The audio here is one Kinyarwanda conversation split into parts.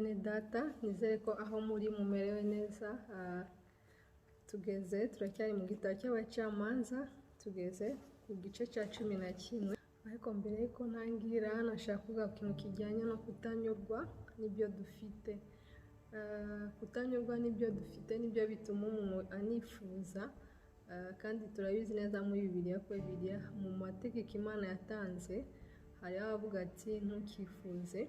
bene data nizere ko aho muri mumerewe neza. Turacyari mu gitabo cy'abacamanza, tugeze ku gice cya 11. Ariko mbere yuko ntangira nashaka kuvuga ku kintu kijyanye no kutanyurwa n'ibyo dufite. Kutanyurwa n'ibyo dufite nibyo bituma umuntu anifuza, kandi turabizi neza muri Bibiliya ko Bibiliya mu mategeko Imana yatanze hari abavuga ati ntukifuze,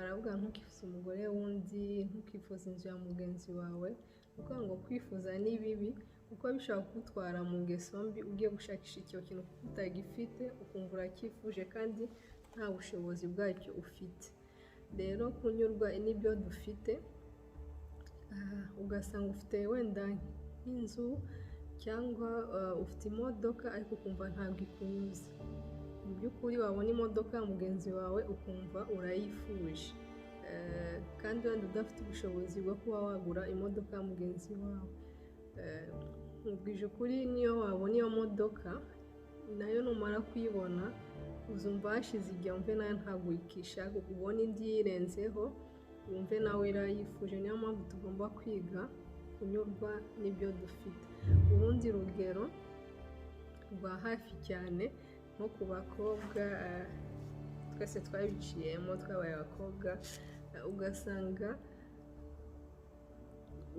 aravuga ntukifuze umugore wundi, ntukifuze inzu ya mugenzi wawe. Kuko ngo kwifuza ni bibi, kuko bishobora kugutwara mu ngeso mbi ugiye gushakisha icyo kintu utagifite, ukumva uracyifuje kandi nta bushobozi bwacyo ufite. Rero kunyurwa n'ibyo dufite, ugasanga ufite wenda nk'inzu cyangwa ufite imodoka ariko ukumva ntabwo ikunyuze. Mu by'ukuri wabona imodoka ya mugenzi wawe ukumva urayifuje, kandi wenda udafite ubushobozi bwo kuba wagura imodoka ya mugenzi wawe. Mubwije ukuri niyo wabona iyo modoka nayo numara kuyibona uzumva hashize igihe wumve nayo ntabwo uyikishaka, ubona indi yirenzeho wumve nawe irayifuje. Niyo mpamvu tugomba kwiga kunyurwa n'ibyo dufite. Urundi rugero rwa hafi cyane nko ku bakobwa, twese twabiciyemo twabaye abakobwa, ugasanga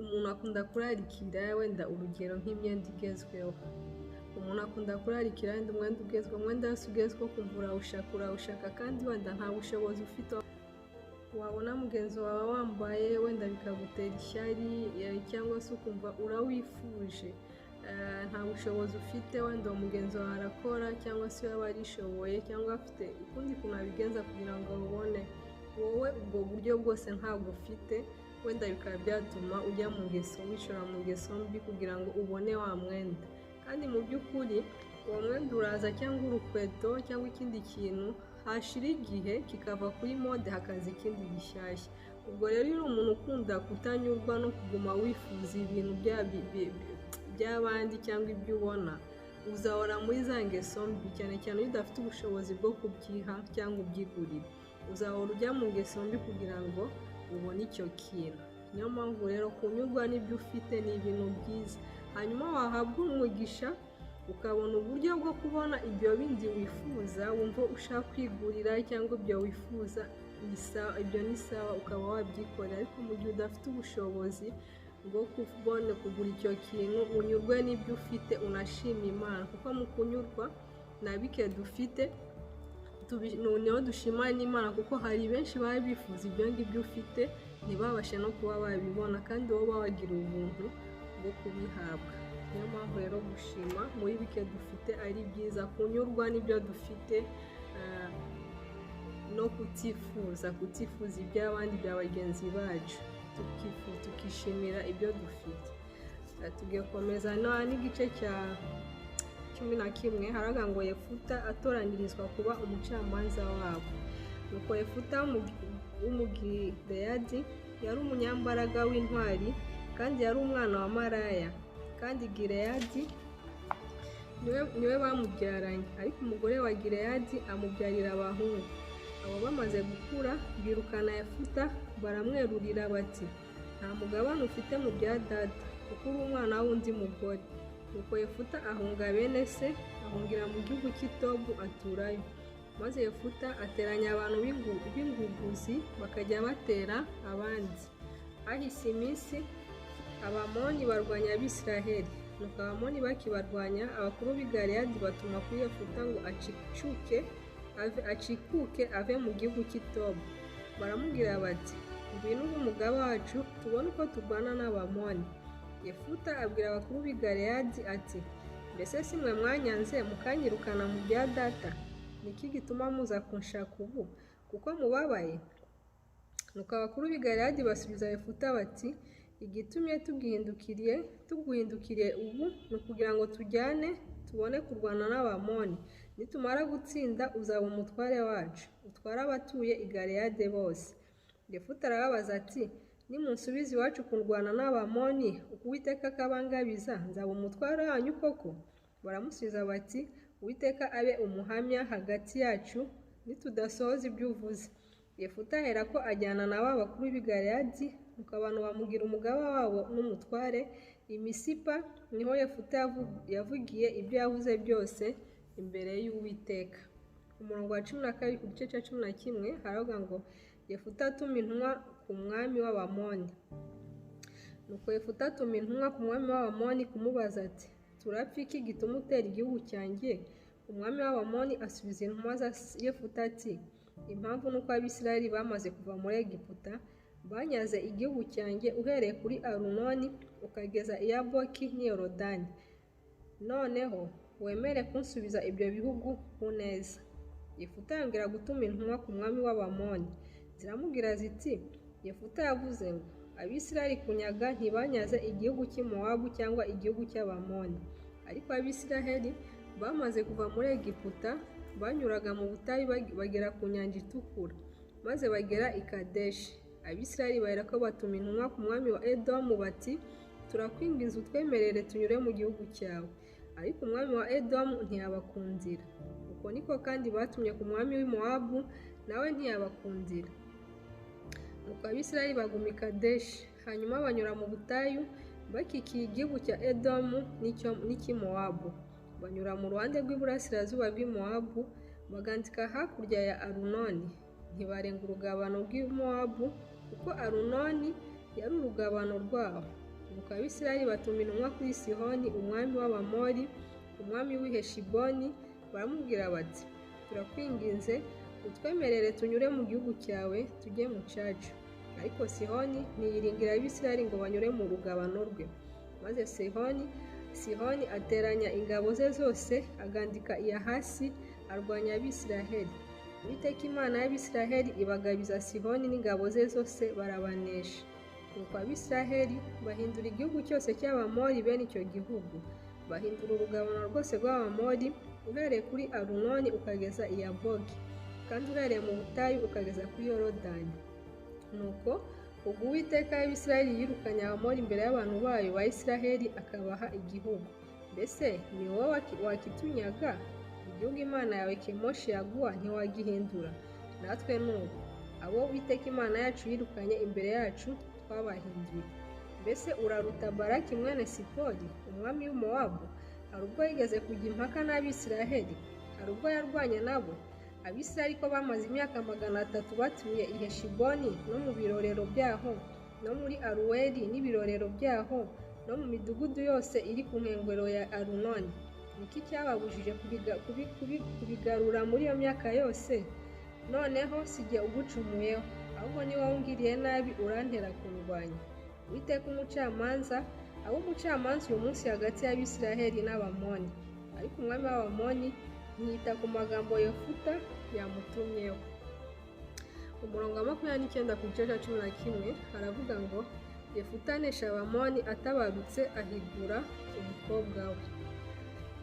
umuntu akunda kurarikira wenda urugero nk'imyenda igezweho. Umuntu akunda kurarikira wenda umwenda ugezweho, umwenda wese ugezweho kumva urawushaka kandi wenda nta bushobozi ufite. Wabona mugenzi wawe wambaye wenda bikagutera ishyari, cyangwa se ukumva urawifuje, nta bushobozi ufite. Wenda uwo mugenzi wawe arakora cyangwa se yaba arishoboye cyangwa afite ukundi kuntu abigenza kugira ngo ubone, wowe ubwo buryo bwose ntabwo ufite. Wenda bikaba byatuma ujya mu ngeso, wishora mu ngeso mbi kugira ngo ubone wa mwenda. Kandi mu by'ukuri uwo mwenda uraza, cyangwa urukweto cyangwa ikindi kintu, hashira igihe kikava kuri mode hakaza ikindi gishyashya. Ubwo rero iyo umuntu ukunda kutanyurwa no kuguma wifuza ibintu by'abandi cyangwa ibyo ubona, uzahora muri za ngeso mbi, cyane cyane iyo udafite ubushobozi bwo kubyiha cyangwa ubyigurira. Uzahora ujya mu ngeso mbi kugira ngo ubone icyo kintu. Niyo mpamvu rero kunyurwa n'ibyo ufite ni ibintu byiza. Hanyuma wahabwa umugisha ukabona uburyo bwo kubona ibyo bindi wifuza, wumva ushaka kwigurira cyangwa ibyo wifuza, ibyo ni sawa, ukaba wabyikorera. Ariko mu gihe udafite ubushobozi bwo kubona kugura icyo kintu, unyurwe n'ibyo ufite, unashima Imana. Kuko mu kunyurwa na bike dufite niho dushima n'Imana, kuko hari benshi baba bifuza ibyo ngibyo ufite ntibabashe no kuba babibona, kandi wowe bawagira ubuntu bwo kubihabwa. Niyo mpamvu rero gushima muri bike dufite ari byiza, kunyurwa n'ibyo dufite, no kutifuza iby'abandi bya bagenzi bacu, tukishimira ibyo dufite. Tugiye komeza n'igice cya 11. haraga ngo Yefuta atoranyirizwa kuba umucamanza wabo. Nuko Yefuta w'umugileyadi yari umunyambaraga w'intwari, kandi yari umwana wa Maraya, kandi Gileyadi niwe bamubyaranye. Ariko umugore wa Gileyadi amubyarira abahungu. Abo bamaze gukura birukana Yefuta, baramwerurira bati nta mugabane ufite mu bya data, kuko uri umwana w'undi mugore. Nuko Yefuta ahunga bene se, ahungira mu gihugu cy'Itobu aturayo. Maze Yefuta ateranya abantu b'inguguzi bakajya batera abandi. Hahise iminsi Abamoni barwanya Abisiraheli. Nuko Abamoni bakibarwanya, abakuru b'i Galeyadi batuma kuri Yefuta ngo acikuke ave mu gihugu cy'Itobu. Baramubwira bati ngwino ube umugaba wacu, tubone uko turwana n'Abamoni. Yefuta abwira abakuru b'i Galeyadi ati mbese si mwe mwanyanze mukanyirukana mu bya data? Niki gituma muza kunshaka ubu, kuko mubabaye? Nuko abakuru b'i Galeyadi basubiza Yefuta bati igitumye tuguhindukiriye ubu ni ukugira ngo tujyane tubone kurwana n'Abamoni. Nitumara gutsinda uzaba umutware wacu, utware abatuye i Galeyadi bose. Yefuta arababaza ati nimunsubiza iwacu kurwana n'Abamoni, Uwiteka akabangabiza, nzaba umutware wanyu koko? Baramusubiza bati Uwiteka abe umuhamya hagati yacu nitudasohoza ibyo uvuze. Yefuta aherako ajyana na ba bakuru b'i Galeyadi, nuko abantu bamugira umugaba wabo n'umutware i Misipa. Niho Yefuta yavugiye ibyo yavuze byose imbere y'Uwiteka. Umurongo wa 12 ku gice cya 11 haravuga ngo Yefuta atuma intumwa ku mwami w'Abamoni. Nuko Yefuta atuma intumwa ku mwami w'Abamoni kumubaza ati, turapfa iki gituma utera igihugu cyanjye? Umwami w'Abamoni asubiza intumwa za Yefuta ati, impamvu nuko Abisirayeli bamaze kuva muri Egiputa, banyaze igihugu cyanjye uhereye kuri Arunoni ukageza i Yaboki n'i Yorodani. Noneho wemere kunsubiza ibyo bihugu ku neza. Yefuta yongera gutuma intumwa ku mwami w'Abamoni, ziramubwira ziti, Yefuta yavuze ngo Abisirayeli kunyaga ntibanyaze igihugu cy'i Mowabu cyangwa igihugu cy'Abamoni, ariko Abisirayeli bamaze kuva muri Egiputa banyuraga mu butayu bagera ku nyanja itukura, maze bagera i Kadeshi. Abisirayeli baherako batuma intumwa ku mwami wa Edomu bati, turakwinginze utwemerere tunyure mu gihugu cyawe. Ariko umwami wa Edomu ntiyabakundira. Uko niko kandi batumye ku mwami w'i Mowabu, nawe ntiyabakundira. Nuko Abisirayeli baguma i Kadeshi, hanyuma banyura mu butayu bakikiye igihugu cya Edomu n'icy'i Mowabu. Banyura mu ruhande rw'iburasirazuba rw'i Mowabu, bagandika hakurya ya Arunoni. Ntibarenga urugabano rw'i Mowabu, kuko Arunoni yari urugabano rwaho. Nuko Abisirayeli batuma intumwa kuri Sihoni umwami w'Abamori, umwami w'i Heshiboni, baramubwira bati, turakwinginze utwemerere tunyure mu gihugu cyawe tujye mu cacu. Ariko Sihoni ntiyiringira Abisirayeli ngo banyure mu rugabano rwe. Maze Sihoni ateranya ingabo ze zose, agandika iya hasi, arwanya Abisirayeli. Uwiteka Imana y'Abisirayeli ibagabiza Sihoni n'ingabo ze zose, barabanesha. Nuko Abisirayeli bahindura igihugu cyose cy'Abamori bene icyo gihugu. Bahindura urugabano rwose rw'Abamori, uhereye kuri Arunoni ukageza i Yaboki, kandi uhereye mu butayu ukageza kuri Yorodani. Nuko ubwo Uwiteka y'Abisirayeli yirukanye Abamori imbere y'abantu bayo ba Isirayeli, akabaha igihugu. Mbese ni wowe wakitunyaga? Igihugu Imana yawe Kemoshi yaguha ntiwagihindura? Natwe nuko abo Uwiteka Imana yacu yirukanye imbere yacu twabahinduye. Mbese uraruta Baraki mwene Sipori, umwami w'Umowabu? Hari ubwo yigeze kujya impaka n'Abisirayeli? Hari ubwo yarwanye nabo? Abisirayeli ko bamaze imyaka 300 batuye i Heshiboni no mu birorero byaho, no muri Aruweli n'ibirorero byaho, no mu midugudu yose iri ku nkengero ya Arunoni. Niki cyababujije kubigarura muri iyo myaka yose? Noneho sijye ugucumuyeho, ahubwo ni wowe ungiriye nabi urantera kundwanya. Uwiteka umucamanza abo umucamanza uyu munsi hagati y'Abisirayeli n'Abamoni. Ariko umwami w'Abamoni ntiyita ku magambo Yefuta yamutumyeho. Umurongo wa 29 ku gice cya 11 haravuga ngo Yefuta anesha Abamoni atabarutse, ahigura umukobwa we.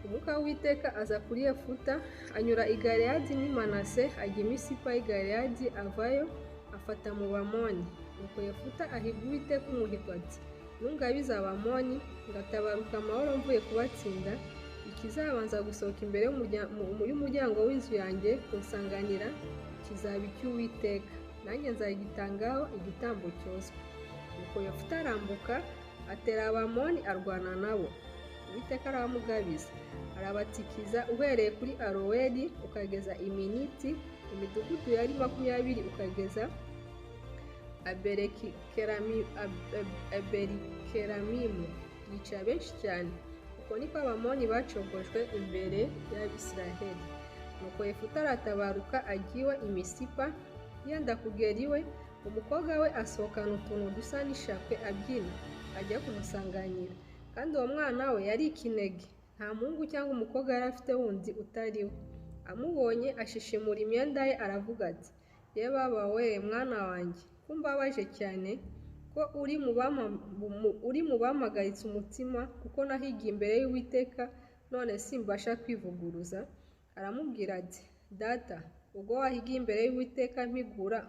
Umwuka w'Uwiteka aza kuri Yefuta, anyura i Galeyadi n'i Manase, ajya i Misipa y'i Galeyadi, avayo afata mu Bamoni. Nuko Yefuta ahiga Uwiteka umuhigo ati, nungabiza Abamoni ngatabaruka amahoro mvuye kubatsinda, ikizabanza gusohoka imbere y'umuryango w'inzu yanjye kunsanganira kizaba icy'Uwiteka, nanjye nzagitangaho igitambo cyoswa. Nuko Yefuta arambuka atera Abamoni arwana nabo. Uwiteka arabamugabiza, arabatikiza uhereye kuri Aroweri ukageza i Miniti, imidugudu yari 20 ukageza Aberikeramimu, yica benshi cyane. Uko niko Abamoni bacogojwe imbere y'Abisirayeli. Nuko Yefuta aratabaruka agiwe i Misipa, yenda kugera iwe, umukobwa we asohokana utuntu dusa n'ishakwe abyina, ajya kumusanganira. Kandi uwo mwana we yari ikinege, nta muhungu cyangwa umukobwa yari afite wundi utari we. Amubonye ashishimura imyenda ye aravuga ati, ye baba we mwana wanjye, kumbabaje cyane ko uri mu bamagaritse umutima, kuko nahigiye imbere y'Uwiteka none simbasha kwivuguruza. Aramubwira ati, data, ubwo wahigiye imbere y'Uwiteka mpigura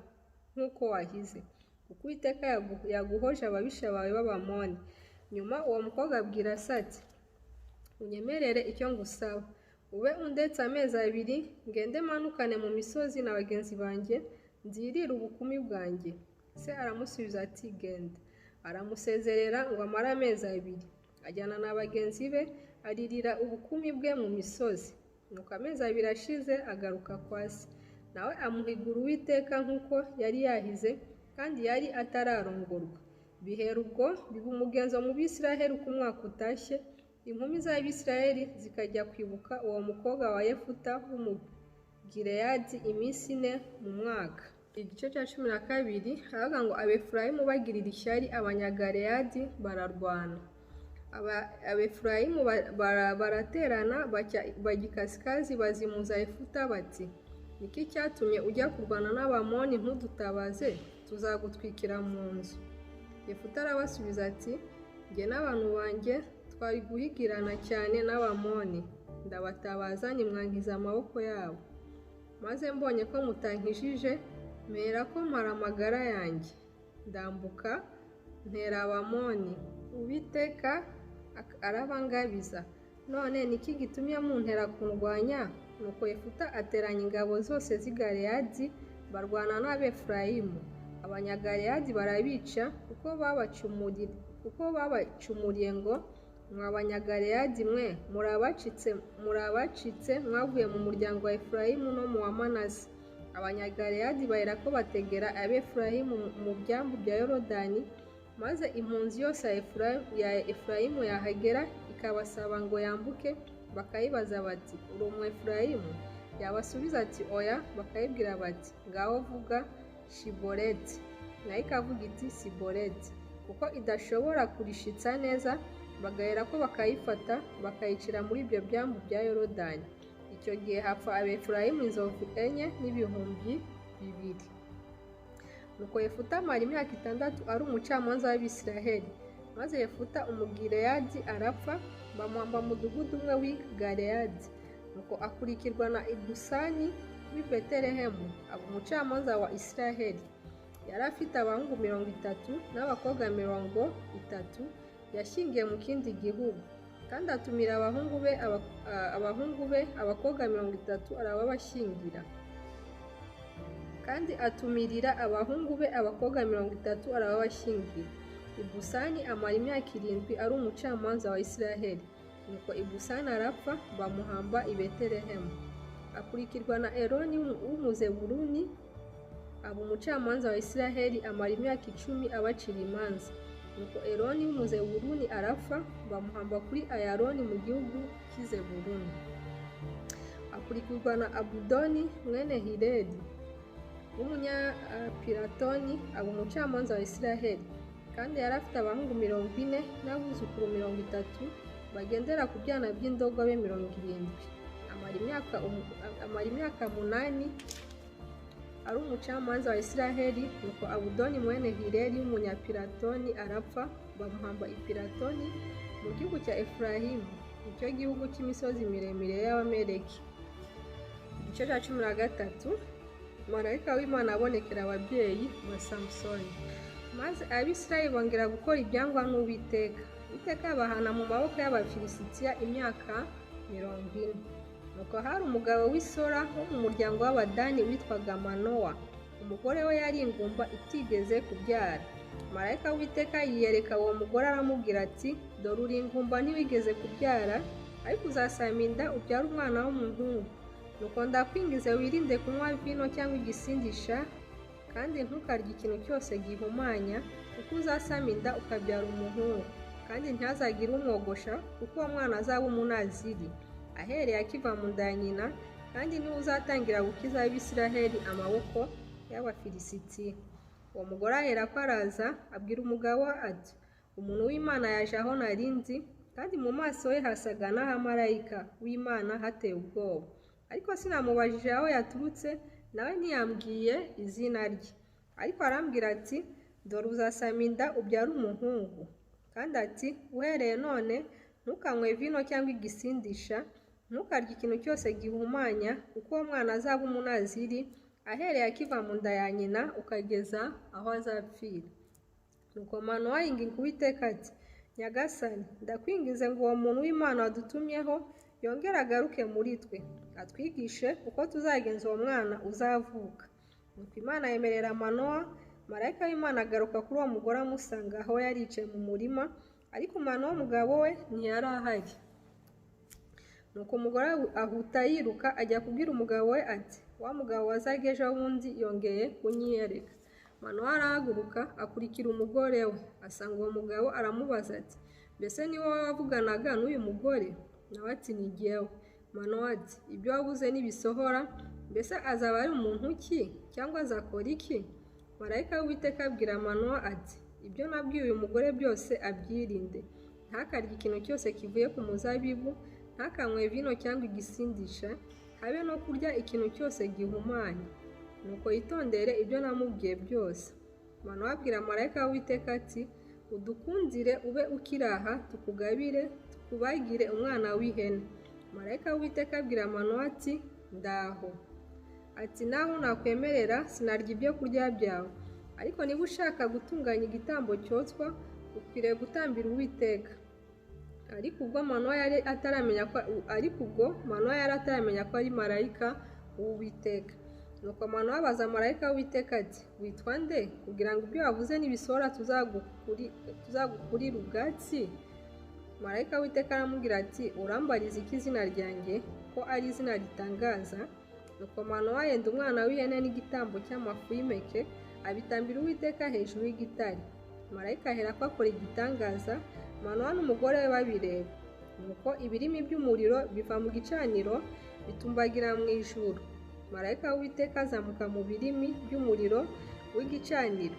nk'uko wahize, kuko Uwiteka yaguhoje ababisha bawe b'Abamoni. Nyuma uwo mukobwa abwira se ati, unyemerere icyo ngusaba, ube undetse amezi 2 ngende manukane mu misozi na bagenzi banjye, nzirire ubukumi bwanjye. Se aramusubiza ati genda. Aramusezerera ngo amare amezi 2. Ajyana na bagenzi be aririra ubukumi bwe mu misozi. Nuko amezi 2 ashize agaruka kwa se. Nawe amuhigura Uwiteka nk'uko yari yahize, kandi yari atararongorwa. Bihera ubwo biba umugenzo mu Bisiraheli uko umwaka utashye, inkumi z'Abisiraheli zikajya kwibuka uwo mukobwa wa Yefuta w'Umugileyadi iminsi 4 mu mwaka. Igice cya 12 haravuga ngo Abefurayimu bagirira ishyari Abanyagaleyadi bararwana. Abefurayimu baraterana bajya ikasikazi bazimuza Yefuta bati, niki cyatumye ujya kurwana n'Abamoni ntudutabaze, tuzagutwikira mu nzu. Yefuta arabasubiza ati, njye n'abantu banjye twari guhigirana cyane n'Abamoni, ndabatabaza nimwankiza amaboko yabo. Maze mbonye ko mutankijije, mpera ko mpara amagara yanjye, ndambuka ntera Abamoni. Uwiteka arabangabiza. None niki gitumye muntera kundwanya? Nuko Yefuta ateranya ingabo zose z'Igaleyadi barwana n'Abefurayimu. Abanyagaleyadi barabica kuko babacumuriye ngo, mwa Banyagaleyadi mwe murabacitse mwavuye mu muryango wa Efurayimu no mu wa Manase. Abanyagaleyadi bahera ko bategera Abefurayimu mu byambu bya Yorodani, maze impunzi yose ya Efurayimu yahagera ikabasaba ngo yambuke, bakayibaza bati, uri Umwefurayimu? Yabasubiza ati oya, bakayibwira bati, ngaho vuga Shiboleti. Nayo ikavuga iti Siboleti, kuko idashobora kurishitsa neza. Bagahera ko bakayifata bakayicira muri ibyo byambu bya Yorodani. Icyo gihe hapfa Abefurayimu 4,000 n'ibihumbi 2. Nuko Yefuta amara imyaka 6 ari umucamanza w'Abisiraheli. Maze Yefuta Umugileyadi arapfa, bamuhamba mu mudugudu umwe w'i Galeyadi. Nuko akurikirwa na Ibusani w'i Betelehemu, aba umucamanza wa Isiraheli. Yari afite abahungu 30 n'abakobwa 30 yashyingiye mu kindi gihugu, kandi atumira abahungu be abakobwa 30 arababashyingira. Kandi atumirira abahungu be abakobwa 30 arababashyingira. Ibusani amara imyaka 7 ari umucamanza wa Isiraheli. Nuko Ibusani arapfa, bamuhamba i Betelehemu. Akurikirwa na Eloni w'Umuzebuluni, aba umucamanza wa Isiraheli, amara imyaka 10 abacira imanza. Nuko Eloni w'Umuzebuluni arapfa, bamuhamba kuri Ayaloni mu gihugu cy'Izebuluni. Akurikirwa na Abudoni mwene Hileli w'Umunyapiratoni, aba umucamanza wa Isiraheli, kandi yari afite abahungu 40 n'abuzukuru 30 bagendera ku byana by'indogobe 70. Amara imyaka 8 ari umucamanza wa Isiraheli. Nuko Abudoni mwene Hileli w'Umunyapiratoni arapfa, bamuhamba i Piratoni mu gihugu cya Efurayimu, icyo gihugu cy'imisozi miremire y'Abameleki. Igice cya 13 marayika w'Imana abonekera ababyeyi ba Samusoni. Maze Abisirayeli bongera gukora ibyangwa n'Uwiteka. Uwiteka abahana mu maboko y'Abafilisitiya imyaka 40. Nuko hari umugabo w'Isora wo mu muryango w'Abadani witwaga Manowa. Umugore we yari ingumba itigeze kubyara. Marayika w'Uwiteka yiyereka uwo mugore aramubwira ati, dore uri ingumba ntiwigeze kubyara, ariko uzasama inda ubyara umwana w'umuhungu. Nuko ndakwingize wirinde kunywa vino cyangwa igisindisha, kandi ntukarye ikintu cyose gihumanya, kuko uzasama inda ukabyara umuhungu, kandi ntihazagire umwogosha, kuko uwo mwana azaba umunaziri ahereye akiva mu nda ya nyina, kandi niwe uzatangira gukiza Abisiraheli amaboko y'Abafilisitiya. Uwo mugore ahera ko araza abwira umugabo ati, umuntu w'Imana yaje aho nari nzi, kandi mu maso he hasaga n'ahamarayika w'Imana hateye ubwoba. Ariko sinamubajije aho yaturutse, nawe ntiyambwiye izina rye. Ariko arambwira ati, dore uzasama inda ubyara umuhungu, kandi ati, uhereye none ntukanywe vino cyangwa igisindisha, ntukarye ikintu cyose gihumanya, kuko uwo mwana azaba umunaziri ahereye akiva mu nda ya nyina ukageza aho azapfira. Nuko Manowa yinginga Uwiteka ati, Nyagasani, ndakwingize ngo uwo muntu w'Imana wadutumyeho yongere agaruke muri twe, atwigishe uko tuzagenza uwo mwana uzavuka. nuko Imana yemerera Manowa. Marayika w'Imana agaruka kuri uwo mugore amusanga aho yari yicaye mu murima, ariko Manowa umugabo we ntiyari ahari. Nuko umugore ahuta yiruka ajya kubwira umugabo we ati, wa mugabo wazaga ejo bundi yongeye kunyiyereka. Manowa arahaguruka akurikira umugore we, asanga uwo mugabo aramubaza ati, mbese ni wowe wavuganaga n'uyu mugore? Nawe ati, ni jyewe. Manowa ati, ibyo wabuze nibisohora, mbese azaba ari umuntu ki cyangwa azakora iki? Marayika w'Uwiteka abwira Manowa ati, ibyo nabwiye uyu mugore byose abyirinde, ntakarye ikintu cyose kivuye ku muzabibu, ntakanywe vino cyangwa igisindisha, habe no kurya ikintu cyose gihumanye, nuko yitondere ibyo namubwiye byose. Manowa abwira marayika w'Uwiteka ati, udukundire ube ukiri aha, tukugabire, tukubagire umwana w'ihene. Marayika w'Uwiteka abwira Manowa ati, ndaho. Ati, naho nakwemerera sinarya ibyo kurya byawe, ariko niba ushaka gutunganya igitambo cyotswa ukwiriye gutambira Uwiteka. Ariko ubwo Manowa yari ataramenya ko ari marayika w'Uwiteka. Nuko Manowa abaza marayika w'Uwiteka ati, witwa nde, kugira ngo ibyo wavuze nibisohora tuzagukurira ubwatsi? Marayika w'Uwiteka aramubwira ati, urambariza iki izina ryanjye, ko ari izina ritangaza? Nuko Manowa yenda umwana w'ihene n'igitambo cy'amafu y'impeke, abitambira Uwiteka hejuru y'igitare. Marayika aherako akora igitangaza, Manowa n'umugore we babireba. Nuko ibirimi by'umuriro biva mu gicaniro bitumbagira mu ijuru. Marayika w'Uwiteka azamuka mu birimi by'umuriro w'igicaniro.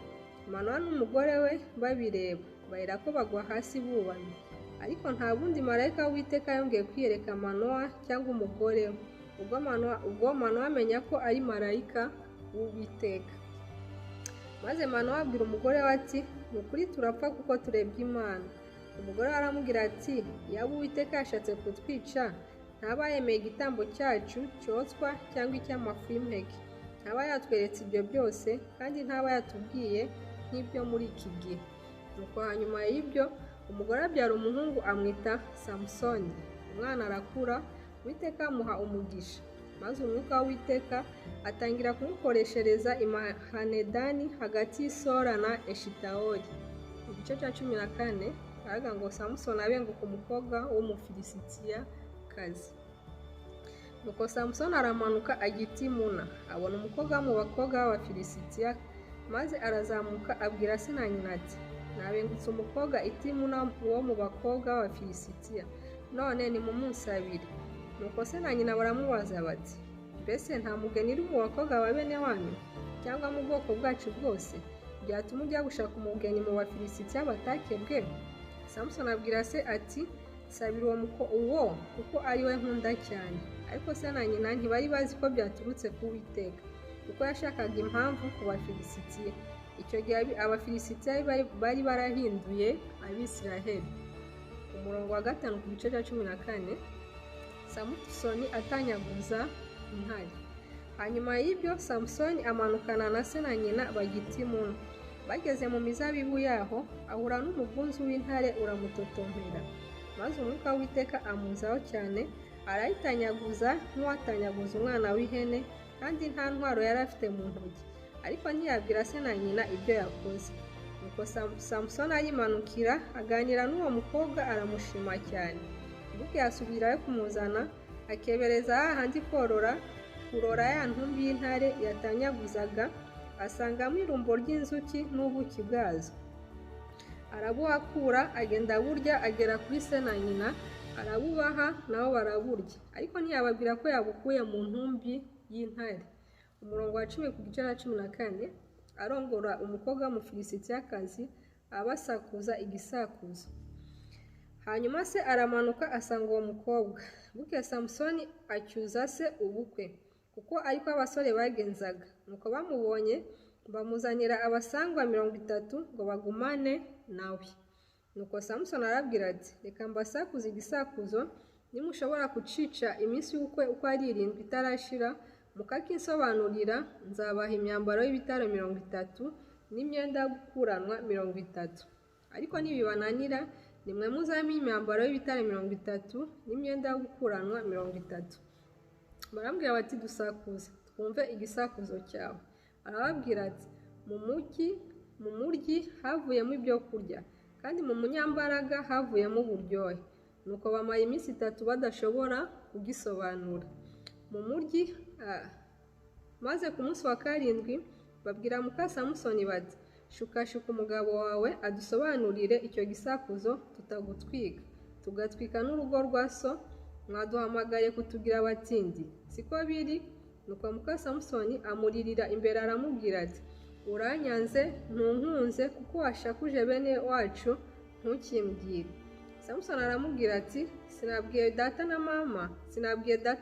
Manowa n'umugore we babireba, baherako bagwa hasi bubamye. Ariko nta bundi marayika w'Uwiteka yongeye kwiyereka Manowa cyangwa umugore we, ubwo Manowa amenya ko ari marayika w'Uwiteka. Maze Manowa abwira umugore we ati, ni ukuri turapfa kuko turebye Imana. Umugore we aramubwira ati, yaba Uwiteka yashatse kutwica, ntaba yemeye igitambo cyacu cyotswa cyangwa icy'amafu y'impeke, ntaba yatweretse ibyo byose, kandi ntaba yatubwiye nk'ibyo muri iki gihe. Nuko hanyuma y'ibyo umugore abyara umuhungu amwita Samusoni. Umwana arakura, Uwiteka amuha umugisha, maze umwuka w'Uwiteka atangira kumukoreshereza i Mahanedani hagati y'Isora na Eshitawoli. Igice cya 14 aravuga ngo Samusoni abenguka umukobwa w'Umufilisitiyakazi. Nuko Samusoni aramanuka ajya i Timuna, abona umukobwa mu bakobwa b'Abafilisitiya, maze arazamuka abwira se na nyina ati, nabengutse umukobwa i Timuna wo mu bakobwa b'Abafilisitiya, none nimumunsabire. Nuko se na nyina baramubaza bati, mbese nta mugeni uri mu bakobwa ba bene wanyu cyangwa mu bwoko bwacu bwose byatuma ujya gushaka umugeni mu Bafilisitiya batakebwe? Samusoni abwira se ati, sabira uwo kuko ari we nkunda cyane. Ariko se na nyina ntibari bazi ko byaturutse ku Uwiteka, kuko yashakaga impamvu ku Bafilisitiya. Icyo gihe Abafilisitiya bari barahinduye Abisiraheli. Umurongo wa 5 ku gice cya 14. Samusoni atanyaguza intare. Hanyuma y'ibyo Samusoni amanukana na se na nyina bajya i Timuna. Bageze mu mizabibu yaho ahura n'umugunzu w'intare uramutotombera, maze umwuka w'Uwiteka amuzaho cyane, arayitanyaguza nk'uwatanyaguza umwana w'ihene, kandi nta ntwaro yari afite mu ntoki, ariko ntiyabwira se na nyina ibyo yakoze. Nuko Samusoni ayimanukira aganira n'uwo mukobwa, aramushima cyane. Bukeye asubirayo kumuzana, akebereza hahandi kurora ya ntumbi y'intare yatanyaguzaga, asangamo irumbo ry'inzuki n'ubuki bwazo. Arabuhakura, agenda burya, agera kuri se na nyina, arabubaha nabo baraburya, ariko ntiyababwira ko yabukuye mu ntumbi y'intare. Umurongo wa 10 ku gice cya 14. Arongora umukobwa w'Umufilisitiyakazi, abasakuza igisakuzo. Hanyuma se aramanuka asanga uwo mukobwa. Bukeye Samusoni acyuza se ubukwe, kuko ariko abasore bagenzaga. Nuko bamubonye bamuzanira abasangwa 30 ngo bagumane nawe. Nuko Samusoni arabwira ati, reka mbasakuze igisakuzo, nimushobora kucica iminsi y'ubukwe uko ari 7 itarashira, mukakinsobanurira, nzabaha imyambaro y'ibitare 30 n'imyenda yo gukuranwa 30. Ariko nibibananira, nimwe muzampa imyambaro y'ibitare 30 n'imyenda yo gukuranwa 30. Barambwira bati, dusakuze twumve igisakuzo cyawe. arababwira ati mu muryi havuyemo ibyo kurya kandi mu munyambaraga havuyemo uburyohe. Nuko bamara iminsi 3 badashobora kugisobanura. Mu muryi maze ku munsi wa 7 babwira muka Samusoni bati, shukashuka umugabo wawe adusobanurire icyo gisakuzo tutagutwika, tugatwika n'urugo rwa so, mwaduhamagaye kutugira abatindi, siko biri? Nuko muka Samusoni amuririra imbere aramubwira ati, uranyanze ntunkunze kuko washakuje bene wacu ntukimbwire. Samusoni aramubwira ati, sinabwiye data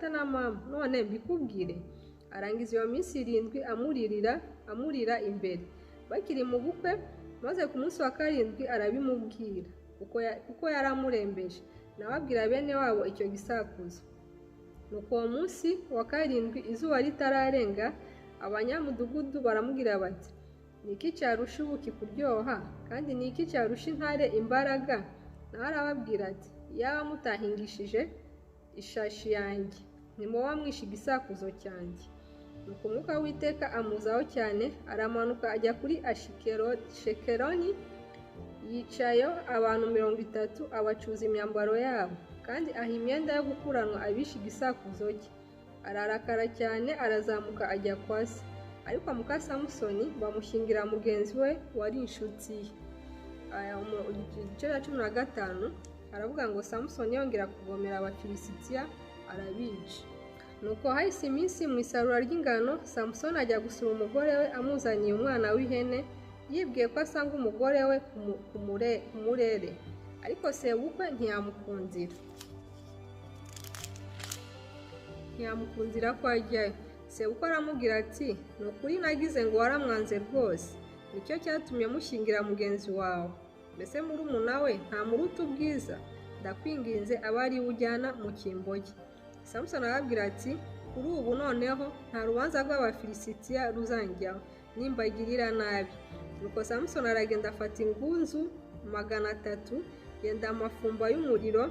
na mama none mbikubwire? Arangiza iyo minsi 7 amurira imbere. Bakiri mu bukwe, maze ku munsi wa 7 arabimubwira kuko yaramurembeje, nawe abwira bene wabo icyo gisakuzo. Nuko uwo munsi wa 7 izuba ritararenga, abanyamudugudu baramubwira bati, niki cyarusha ubuki kuryoha kandi niki cyarusha intare imbaraga? Nawe arababwira ati, yaba mutahingishije ishashi yanjye ntimuba mwishe igisakuzo cyanjye. Nuko umwuka w'Uwiteka amuzaho cyane, aramanuka ajya kuri Ashikeloni, yicayo abantu 30, abacuza imyambaro yabo, kandi aha imyenda yo gukuranwa abishe igisakuzo cye. Ararakara cyane, arazamuka ajya kwa se. Ariko muka Samusoni bamushyingira mugenzi we wari inshuti ye. Igice cya 15 aravuga ngo Samusoni yongera kuvomera abafilisitiya arabica. Nuko hahise iminsi mu isarura ry'ingano, Samusoni ajya gusura umugore we amuzaniye umwana w'ihene, yibwiye ko asanga umugore we ku murere. Ariko sebukwe ntiyamukundira ko ajyayo. Sebukwe aramubwira ati, ni ukuri nagize ngo waramwanze rwose, nicyo cyatumye mushyingira mugenzi wawe. Mbese murumuna we nta muruta ubwiza? Ndakwinginze abe ari we ujyana mu cyimbo cye. Samusoni arababwira ati, kuri ubu noneho nta rubanza rw'abafilisitiya ruzanjyaho nimbagirira nabi. Nuko Samusoni aragenda afata ingunzu 300, yenda amafumba y'umuriro,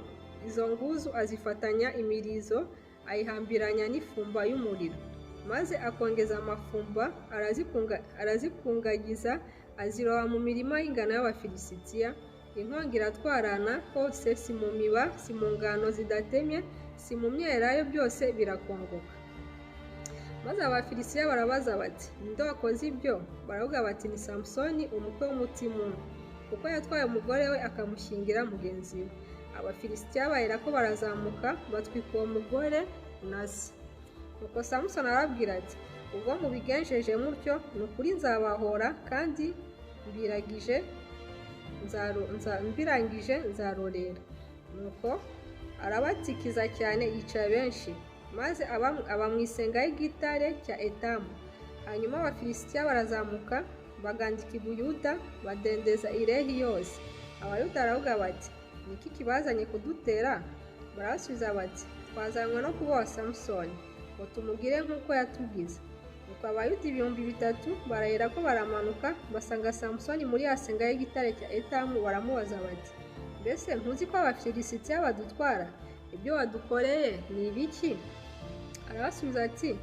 izo nguzu azifatanya imirizo, ayihambiranya n'ifumba y'umuriro, maze akongeza amafumba, arazikungagiza, aziroba mu mirima y'ingano y'abafilisitiya. Inkongi iratwarana hose, si mu miba, si mu ngano zidatemye, si mu myelayo, byose birakongoka. Maze abafilisitiya barabaza bati, ninde wakoze ibyo? Baravuga bati, ni Samusoni, umukwe w'umutima umwe, kuko yatwaye umugore we akamushyingira mugenzi we. Abafilisitiya bahera ko barazamuka batwika uwo mugore na se. Nuko Samusoni arababwira ati, ubwo mubigenjeje mutyo, ni ukuri nzabahora kandi mbirangije nzarorera. Nuko arabatsikiza cyane, yica benshi, maze aba mu isenga y'igitare cya Etamu. Hanyuma abafilisitiya barazamuka bagandika i Buyuda, badendeza Ilehi yose. Abayuda baravuga bati, niki kibazanye kudutera? Barasubiza bati, twazanywe no kuboha Samusoni ngo tumugire nk'uko yatugize. Nuko abayuda 3,000 barahera ko baramanuka, basanga Samusoni muri ya senga y'igitare cya Etamu. Baramubaza bati, mbese ntuzi ko abafilisitiya badutwara? Ibyo wadukoreye ni ibiki? Arabasubiza ati,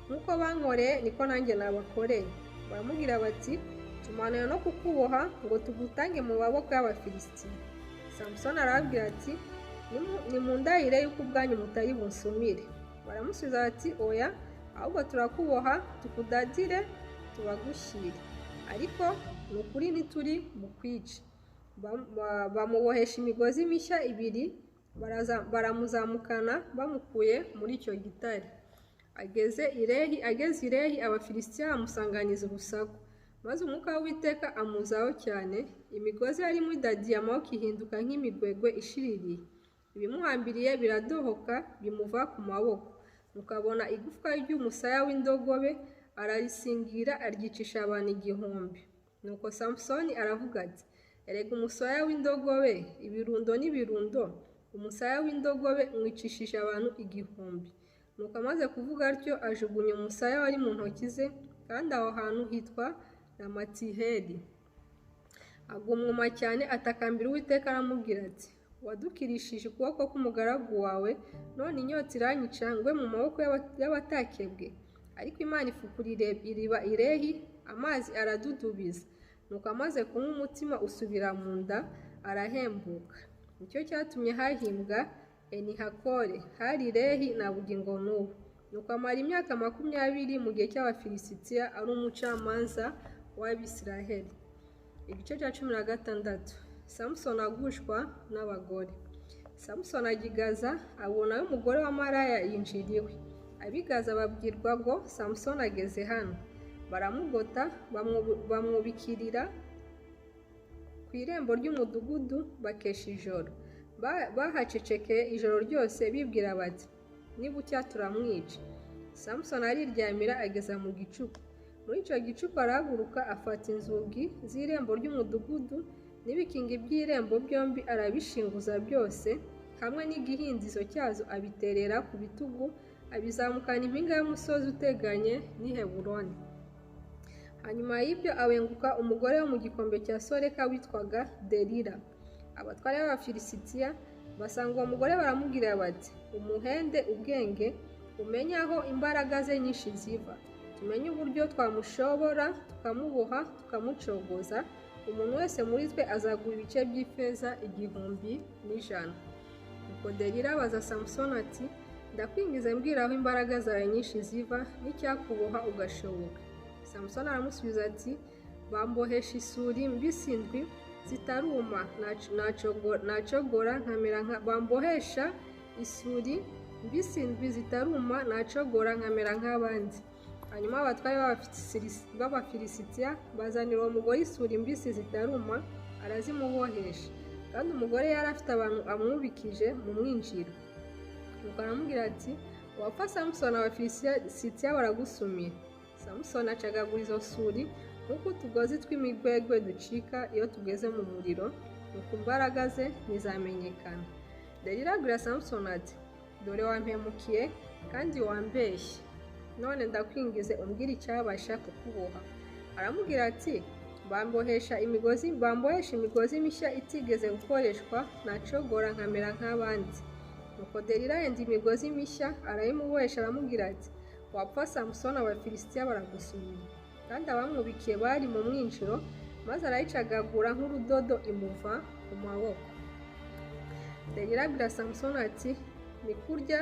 nk'uko bankoreye niko nanjye nabakoreye. Baramubwira bati, tumanuye no kukuboha ngo tugutange mu maboko y'abafilisitiya. Samusoni arababwira ati, nimundahire yuko ubwanyu mutari bunsumire. Baramusubiza bati, oya, ahubwo turakuboha tukudadire tubagushyire, ariko ni ukuri ntituri bukwice. Bamubohesha imigozi mishya 2, baramuzamukana bamukuye muri icyo gitare. Ageze Ilehi, abafilisitiya bamusanganiza urusaku, maze umwuka w'Uwiteka amuzaho cyane, imigozi yarimo idadiye amaboko ihinduka nk'imigwegwe ishiririye, ibimuhambiriye biradohoka bimuva ku maboko. Nuko abona igufwa ry'umusaya w'indogobe, ararisingira aryicisha abantu 1,000. Nuko Samusoni aravuga ati, erega umusaya w'indogobe, ibirundo n'ibirundo, umusaya w'indogobe mwicishije abantu 1,000. Nuko amaze kuvuga atyo ajugunya umusaya wari mu ntoki ze, kandi aho hantu hitwa Ramatiheli. Agumwuma cyane atakambira Uwiteka aramubwira ati, wadukirishije ukuboko k'umugaragu wawe, none inyota iranyica ngwe mu maboko y'abatakebwe. ariko Imana ifukura iriba irehi amazi aradudubiza, nuko amaze kunywa umutima usubira mu nda arahembuka. Nicyo cyatumye hahimbwa Enihakore, hari irehi na bugingo n'ubu. Nuko amara imyaka 20 mu gihe cy'Abafilisitiya ari umucamanza w'Abisiraheli. Igice cya 16. Samusoni agushwa n'abagore. Samusoni agigaza abonayo umugore wa maraya yinjiriwe. Abigaza babwirwa ngo Samusoni ageze hano, baramugota bamwubikirira ku irembo ry'umudugudu bakesha ijoro. Bahacecekeye ijoro ryose bibwira bati nibucya turamwica. Samusoni ariryamira ageza mu gicuku. Muri icyo gicuku arahaguruka afata inzugi z'irembo ry'umudugudu n'ibikingi by'irembo byombi arabishinguza byose, hamwe n'igihindizo cyazo abiterera ku bitugu, abizamukana impinga y'umusozi uteganye n'i Heburoni. Hanyuma y'ibyo abenguka umugore wo mu gikombe cya Soreka witwaga Delila. Abatware b'Abafilisitiya basanga uwo mugore baramubwira bati umuhende ubwenge, umenye aho imbaraga ze nyinshi ziva, tumenye uburyo twamushobora tukamuboha tukamucogoza. Umuntu wese muri twe azagura ibice by'ifeza 1,100. Nuko Delila abaza Samusoni ati ndakwingize mbwira aho imbaraga zawe nyinshi ziva n'icyakuboha ugashoboka. Samusoni aramusubiza ati bambohesha isuri mbisi ndwi zitaruma, nacogora nkamera nka bambohesha isuri mbisi ndwi zitaruma, nacogora nkamera nk'abandi. Hanyuma abatware b'Abafilisitiya bazanira uwo mugore isuri mbisi zitaruma arazimubohesha, kandi umugore yari afite abantu amwubikije mu mwinjiro. Nuko aramubwira ati wapfa Samusoni, Abafilisitiya baragusumira. Samusoni acagagura izo suri nk'uko utugozi tw'imigwegwe ducika iyo tugeze mu muriro, nuko imbaraga ze ntizamenyekana. Delila abwira Samusoni ati dore wampemukiye kandi wambeshye, none ndakwingize umbwire icyabasha kukuboha. Aramubwira ati bambohesha imigozi mishya itigeze gukoreshwa, nacogora nkamera nk'abandi. Nuko Delila yenda imigozi mishya arayimubohesha, aramubwira ati wapfa Samusoni, Abafilisitiya baragusumira. Kandi abamwubikiye bari mu mwinjiro, maze arayicagagura nk'urudodo imuva ku maboko. Delila abwira Samusoni ati ni kurya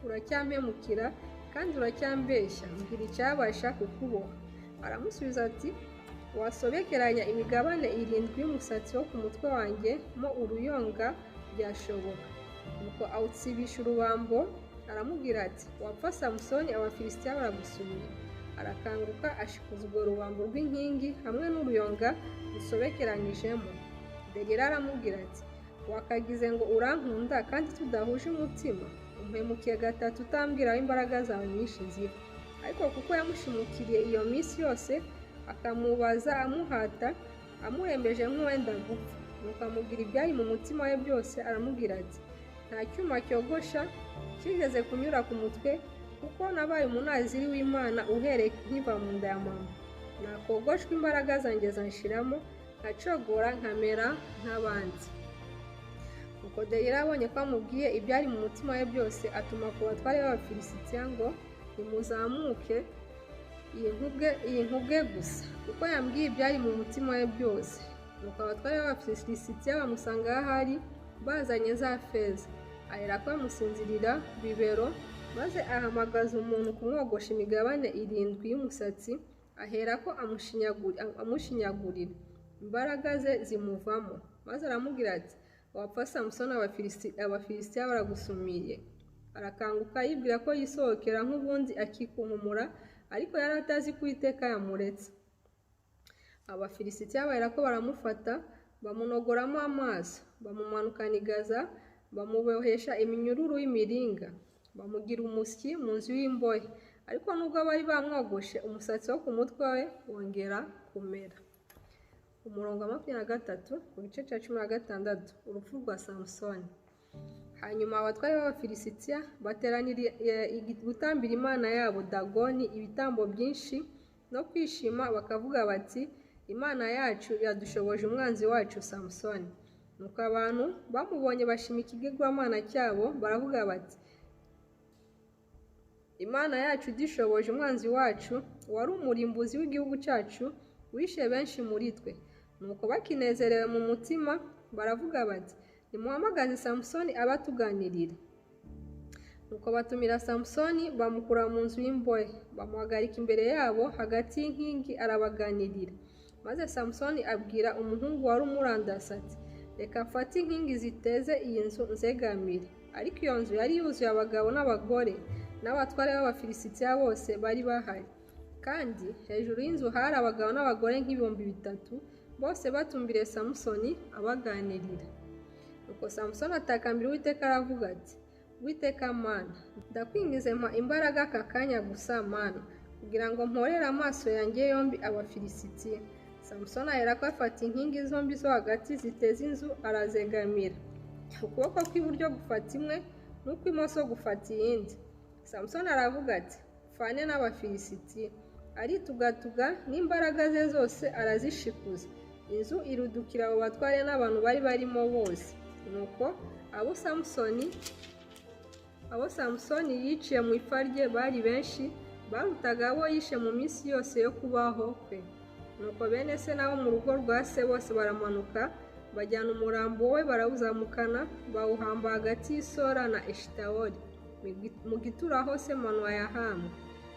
uracyampemukira kandi uracyambeshya, mbwira icyabasha kukuboha. Aramusubiza ati wasobekeranya imigabane 7 y'umusatsi wo ku mutwe wanjye mo uruyonga byashoboka. Nuko awutsibisha urubambo. Aramubwira ati wapfa Samusoni, Abafilisitiya baragusumira. Arakanguka ashikuza urwo rubambo rw'inkingi hamwe n'uruyonga rusobekeranyijemo. Delila aramubwira ati wakagize ngo urankunda kandi tudahuje umutima, umpemukiye gatatu utambwira aho imbaraga zawe nyinshi ziva. Ariko kuko yamushimukiriye iyo minsi yose akamubaza amuhata, amurembeje nk'uwenda gupfa, nuko amubwira ibyari mu mutima we byose. Aramubwira ati nta cyuma cyogosha kigeze kunyura ku mutwe, kuko nabaye umunaziri w'Imana uhereye nkiva mu nda ya mama. Nakogoshwa imbaraga zanjye zanshiramo, nkacogora nkamera nk'abandi. Nuko Delila abonye ko amubwiye ibyari mu mutima we byose, atuma ku batware b'Abafilisitiya ngo nimuzamuke iyi nkubwe gusa, kuko yambwiye ibyari mu mutima we byose. Nuko abatware b'Abafilisitiya bamusanga aho ari bazanye za feza, aherako amusinzirira bibero, maze ahamagaza umuntu kumwogosha imigabane 7 y'umusatsi, aherako amushinyagurira, imbaraga ze zimuvamo. Maze aramubwira ati wapfa Samusoni, Abafilisitiya baragusumiye. Arakanguka yibwira ko yisohokera nk'ubundi akikunkumura, ariko yari atazi ko Uwiteka yamuretse. Abafilisitiya baherako baramufata bamunogoramo amaso, bamumanukana i Gaza, bamubohesha iminyururu y'imiringa, bamugira umusyi mu nzu y'imbohe. Ariko nubwo bari bamwogoshe, umusatsi wo ku mutwe we wongera kumera. Umurongo wa 23 ku gice cya 16. Urupfu rwa Samusoni. Hanyuma abatware b'Abafilisitiya bateranira gutambira imana yabo Dagoni ibitambo byinshi no kwishima, bakavuga bati Imana yacu yadushoboje umwanzi wacu Samusoni. Nuko abantu bamubonye bashima ikigirwamana cyabo, baravuga bati Imana yacu idushoboje umwanzi wacu wari umurimbuzi w'igihugu cyacu wishe benshi muri twe. Nuko bakinezerewe mu mutima baravuga bati nimuhamagaze Samusoni abatuganirira. Nuko batumira Samusoni bamukura mu nzu y'imbohe, bamuhagarika imbere yabo hagati y'inkingi arabaganirira. Maze Samusoni abwira umuhungu wari umurandase ati reka mfate inkingi ziteze iyi nzu nzegamire. Ariko iyo nzu yari yuzuye abagabo n'abagore n'abatware b'Abafilisitiya bose bari bahari, kandi hejuru y'inzu hari abagabo n'abagore nk'ibihumbi 3 bose batumbiriye Samusoni abaganirira. Nuko Samusoni atakambira Uwiteka aravuga ati Uwiteka Mana, ndakwingize mpa imbaraga aka kanya gusa Mana, kugira ngo mporere amaso yanjye yombi Abafilisitiya. Samusoni aherako afata inkingi zombi zo hagati ziteza inzu arazegamira, ukuboko kw'iburyo gufata imwe n'ukw'imoso gufata iyindi. Samusoni aravuga ati mfane n'Abafilisitiya. Aritugatuga n'imbaraga ze zose arazishikuza, inzu irudukira abo batware n'abantu bari barimo bose. Nuko abo Samusoni yiciye mu ipfa rye bari benshi, barutaga abo yishe mu minsi yose yo kubaho kwe. Nuko bene se n'abo mu rugo rwa se bose baramanuka, bajyana umurambo we barawuzamukana, bawuhamba hagati y'Isora na Eshitawoli mu gituro aho se Manowa yahambwe.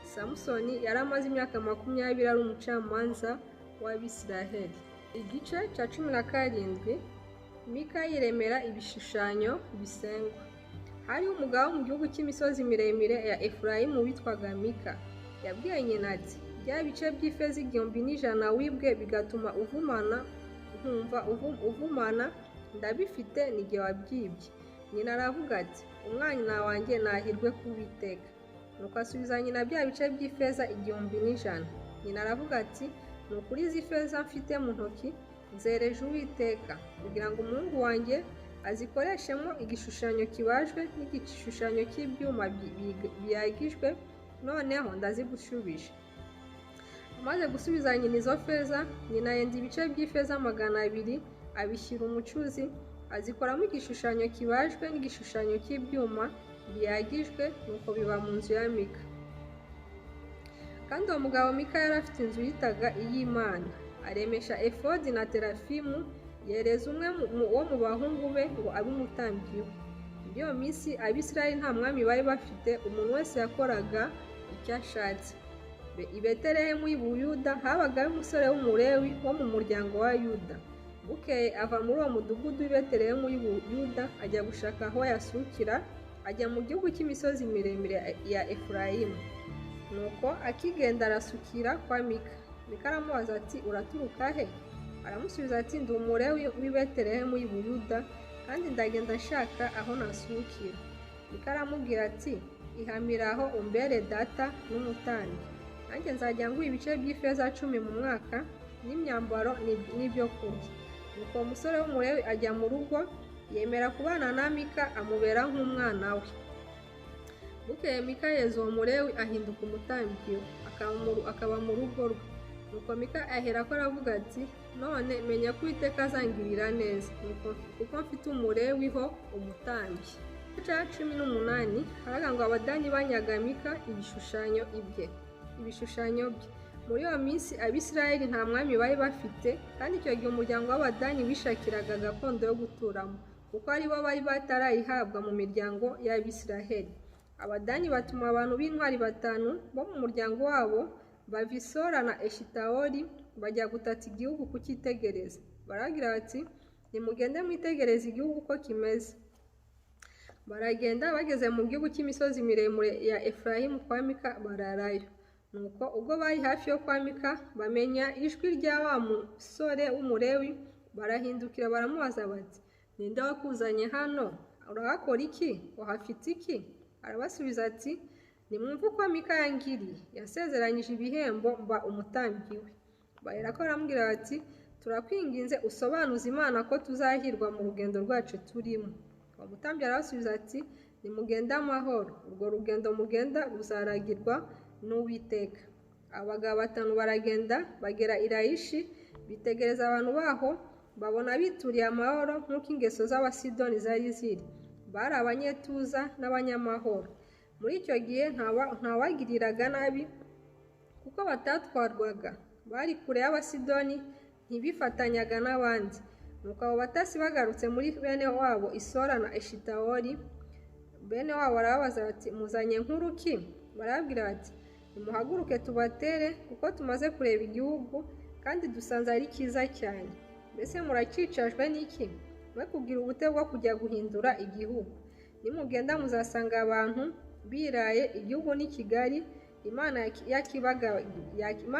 Samusoni yari amaze imyaka 20 ari umucamanza w'Abisiraheli. Igice cya 17. Mika yiremera ibishushanyo bisengwa. Hariho umugabo mu gihugu cy'imisozi miremire ya Efurayimu witwaga Mika. Yabwiye nyina ati bya bice by'ifeza 1,100 wibwe bigatuma uvumana ndabifite n'igihe wabyibye. Nyina aravuga ati umwana wanjye nahirwe k'Uwiteka. Nuko asubiza nyina bya bice by'ifeza 1,100. Nyina aravuga ati nukuri izi feza mfite mu ntoki nzereje Uwiteka, kugira ngo umuhungu wanjye azikoreshemo igishushanyo kibajwe n'igishushanyo cy'ibyuma byagijwe, noneho ndazigushubije. Amaze gusubiza nyina izo feza, nyina yenda ibice by'ifeza 200 abishyira umucuzi, azikoramo igishushanyo kibajwe n'igishushanyo cy'ibyuma byagijwe, nuko biba mu nzu ya Mika. Kandi uwo mugabo Mika yari afite inzu yitaga iy'Imana, aremesha efodi na terafimu, yereza umwe wo mu bahungu be ngo abe umutambyi we. Muri iyo minsi Abisirayeli nta mwami bari bafite, umuntu wese yakoraga icyo ashatse. I Betelehemu y'i Buyuda habagayo umusore w'umulewi wo mu muryango wa Yuda. Bukeye ava muri uwo mudugudu w'i Betelehemu y'i Buyuda ajya gushaka aho yasukira, ajya mu gihugu cy'imisozi miremire ya Efurayimu. Nuko akigenda arasukira kwa Mika. Mika aramubaza ati uraturuka he? Aramusubiza ati ndi umulewi w'i Betelehemu y'i Buyuda, kandi ndagenda nshaka aho nasukira. Mika aramubwira ati ihamira aho umbere data n'umutambyi, nanjye nzajya nguha ibice by'ifeza 10 mu mwaka n'imyambaro n'ibyo kurya. Nuko umusore w'umulewi ajya mu rugo, yemera kubana na Mika, amubera nk'umwana we. Bukeye Mika yeza uwo mulewi ahinduka umutambyi we, akaba mu rugo rwe. Nuko Mika aherako aravuga ati none menya ko Uwiteka azangirira neza, kuko mfite umulewi ho umutambyi. Cya 18 haraga ngo Abadani banyaga Mika ibishushanyo bye. Muri iyo minsi Abisirayeli nta mwami bari bafite, kandi icyo gihe umuryango w'Abadani wishakiraga gakondo yo guturamo, kuko ari bo bari batarayihabwa mu miryango y'Abisirayeli. Abadani batuma abantu b'intwari 5 bo mu muryango wabo bava Isora na Eshitawoli bajya gutata igihugu kucyitegereza. Baragira bati nimugende mwitegereze igihugu uko kimeze. Baragenda, bageze mu gihugu cy'imisozi miremire ya Efurayimu kwa Mika bararayo. Nuko ubwo bari hafi yo kwa Mika bamenya ijwi rya wa musore w'umulewi, barahindukira baramubaza bati ninde wakuzanye hano? Urahakora iki? Wahafite iki? Arabasubiza ati nimwumve uko Mika yangiriye, yasezeranyije ibihembo mba umutambyi we. Baherako baramubwira bati turakwinginze usobanuze Imana ko tuzahirwa mu rugendo rwacu turimo. Uwo mutambyi arabasubiza ati nimugende amahoro, urwo rugendo mugenda ruzaragirwa n'Uwiteka. Abagabo 5 baragenda bagera i Layishi, bitegereza abantu baho, babona bituriye amahoro nk'uko ingeso z'Abasidoni zari ziri. Bari abanyetuza n'abanyamahoro. muri icyo gihe ntawagiriraga nabi kuko batatwarwaga, bari kure y'Abasidoni, ntibifatanyaga n'abandi. Nuko abo batasi bagarutse muri bene wabo Isora na Eshitawoli, bene wabo barababaza bati muzanye nkuru ki? Barabwira bati nimuhaguruke tubatere kuko tumaze kureba igihugu kandi dusanze ari cyiza cyane. Mbese muracicajwe n'iki? mwe kugira ubute bwo kujya guhindura igihugu? Nimugenda muzasanga abantu biraye, igihugu ni kigari, Imana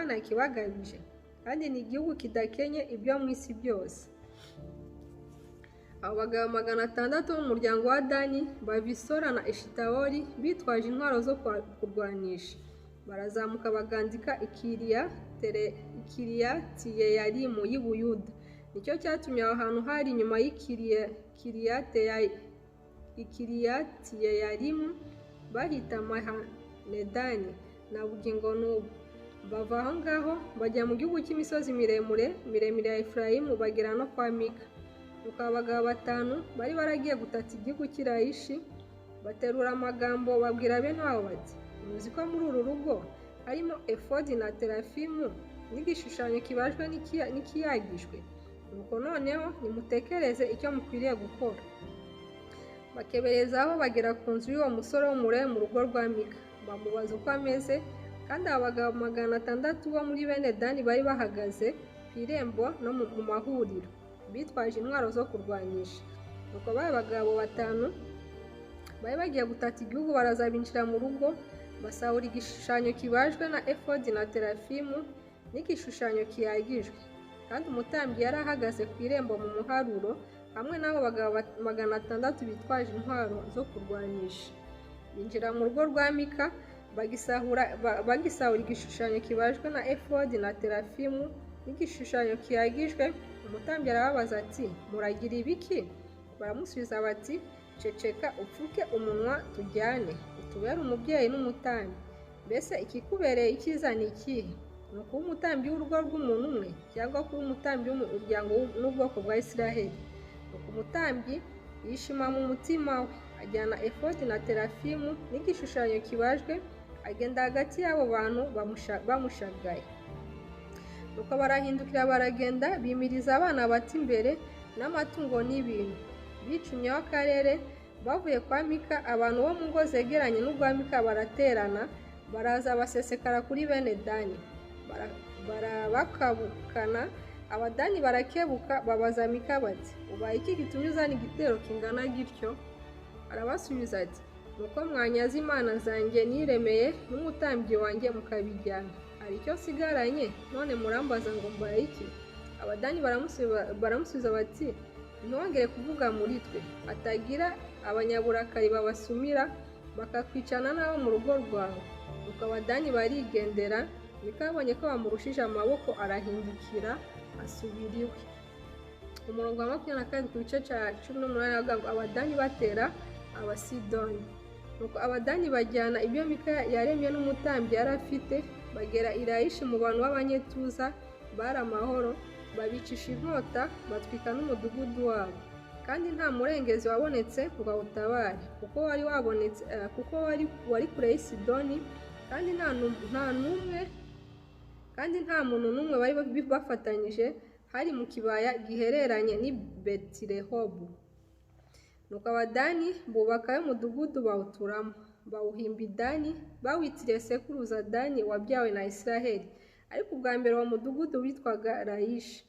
yakibagabije, kandi ni igihugu kidakenye ibyo mu isi byose. Abo bagabo 600 bo mu muryango wa Dani bava Isora na Eshitawoli bitwaje intwaro zo kurwanisha, barazamuka bagandika Kiriyatiyeyarimu y'i Buyuda. Nicyo cyatumye aho hantu hari inyuma y'Ikiriyatiyeyarimu bahita Mahanedani na bugingo n'ubu. Bava aho ngaho bajya mu gihugu cy'imisozi miremire ya Efurayimu bagera no kwa Mika. Nuko abagabo 5 bari baragiye gutata igihugu cy'Irayishi baterura amagambo babwira bene wabo bati muzi ko muri uru rugo harimo efodi na terafimu n'igishushanyo kibajwe n'ikiyagijwe? Nuko noneho nimutekereze icyo mukwiriye gukora. Bakeberezaho bagera ku nzu y'uwo musore w'umure mu rugo rwa Mika, bamubaza uko ameze, kandi abagabo 600 bo muri bene Dani bari bahagaze ku irembo no mu mahuriro bitwaje intwaro zo kurwanisha. Nuko abagabo 5 bari bagiye gutata igihugu baraza binjira mu rugo, basahura igishushanyo kibajwe na efodi na terafimu n'igishushanyo kiyagijwe, kandi umutambyi yari ahagaze ku irembo mu muharuro hamwe n'abo bagabo 600 bitwaje intwaro zo kurwanisha. Binjira mu rugo rwa Mika bagisahura igishushanyo kibajwe na efodi na terafimu n'igishushanyo kiyagijwe. Umutambyi arababaza ati muragira ibiki? Baramusubiza bati ceceka upfuke umunwa tujyane, utubere umubyeyi n'umutambyi. Mbese ikikubereye icyiza ni ikihe? Ni ukuba umutambyi w'urugo rw'umuntu umwe, cyangwa kuba umutambyi w'umuryango n'ubwoko bwa Isiraheli? Nuko umutambyi yishima mu mutima we, ajyana efodi na terafimu n'igishushanyo kibajwe, agenda hagati y'abo bantu bamushagaye. Nuko barahindukira baragenda, bimiriza abana bato imbere n'amatungo n'ibintu. Bicumyeho akarere bavuye kwa Mika, abantu bo mu ngo zegeranye n'urwa Mika baraterana, baraza basesekara kuri bene Dani, barabakabukana. Abadani barakebuka babaza Mika bati ubaye iki gitumye uzana igitero kingana gityo? Arabasubiza ati nuko mwanyaza imana zanjye niremeye n'umutambyi wanjye mukabijyana, hari icyo sigaranye, none murambaza ngo mbaye iki? Abadani baramusubiza bati ntwongere kuvuga muri twe, hatagira abanyaburakari babasumira bakakwicana n'abo mu rugo rwawe. Nuko Abadani barigendera. Mika abonye ko bamurushije amaboko arahindukira asubira iwe. Umurongo wa 22 ku gice cya 18 avuga ngo Abadani batera Abasidoni. Nuko Abadani bajyana ibyo Mika yaremye n'umutambyi yari afite, bagera Irayishi mu bantu b'abanyetuza bari amahoro, babicisha inkota batwika n'umudugudu wabo. Kandi nta murengezi wabonetse ngo awutabare, kuko wari kure y'Isidoni, kandi nta muntu n'umwe bari bafatanyije, hari mu kibaya gihereranye n'i Betirehobu. Nuko Abadani bubakayo umudugudu bawuturamo, bawuhimba Dani, bawitiriye sekuruza Dani wabyawe na Isiraheli, ariko ubwa mbere uwo mudugudu witwaga Layishi.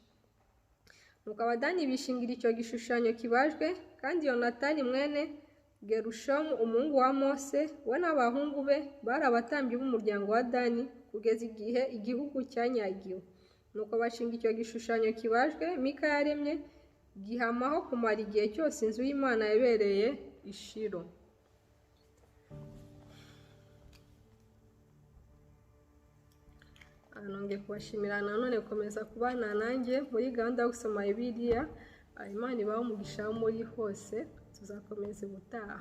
Nuko Abadani bishingira icyo gishushanyo kibajwe, kandi Yonatani mwene Gerushomu umuhungu wa Mose we n'abahungu be bari abatambyi b'umuryango wa Dani kugeza igihe igihugu cyanyagiwe. Nuko bashinga icyo gishushanyo kibajwe Mika yaremye, gihamaho kumara igihe cyose inzu y'Imana yabereye i Shilo. Nongeye kubashimira nanone gukomeza kubana nanjye muri gahunda yo gusoma Bibiliya. Imana ibahe umugisha muri hose, tuzakomeza ubutaha.